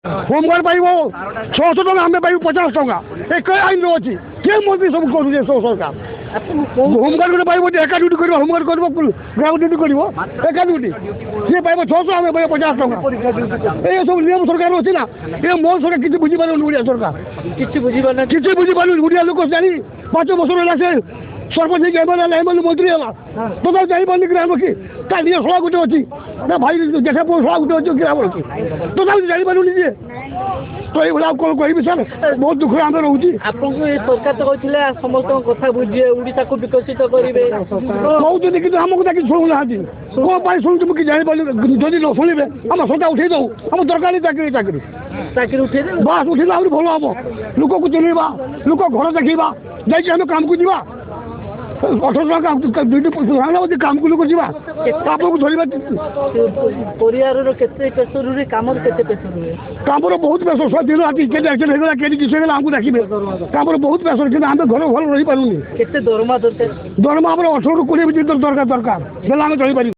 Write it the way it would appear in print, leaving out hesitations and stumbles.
Home guard पाइब 600 टका आम पाइब 50 टका एक आईन अच्छी किए मंत्री सब कर सरकार होमगार्ड गोटे पाइब एका ड्यूटी कर होमगार्ड कर ग्राउंड ड्यूटी कर एका ड्यूटी सी पाइब 600 आम पाइब 50 टका ये सब नियम सरकार अच्छी ना ये मोहन सरकार किसी बुझीपार ओडिया सरकार किसी बुझीपार ओडिया लोक जानी 5 वर्ष है सरपंच एमएलए मंत्री है तो जापार ग्राम की शला गोटे अच्छी ना भाई देखा शला गोटे अच्छी ग्राम अच्छी तो जापारूनी जी तो ये कौन कह सर बहुत दुख आम रोचे आपको सरकार तो कहते समस्त कथा बुझे ओडिशा को विकसित करेंगे कहते कि आमको ताकि शुणुना कौन शुणु कि जापार जदि न शुणे आम सरकार उठे दू आम दरकार नहीं चाकरी चाकरी चाकरी उठे बास उठे आज भल हम लोक को चिन्हवा लोक घर देखा जाइए काम को जा 18 टका दुईटी काम को लोग जा आपको धरवा परिवार काम काम बहुत प्रेसर दिन रात एक्सीडेंट होगा किसी आमको देखिए काम बहुत प्रेसर कि आम घर भल रही पारूनी दरमा दरकार दरमा 18 ରୁ 20 ଭିତରେ ଦରକାର ଦରକାର ହେଲେ ଆମେ ଚଳିପାରିବୁ।